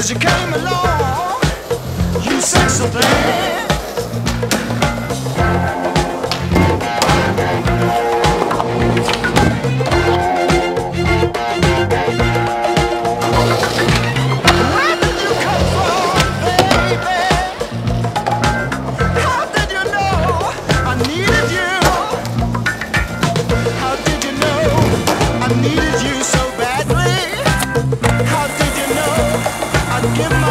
'cause you came along, you sexy thing. Needed you so badly. How did you know I'd give my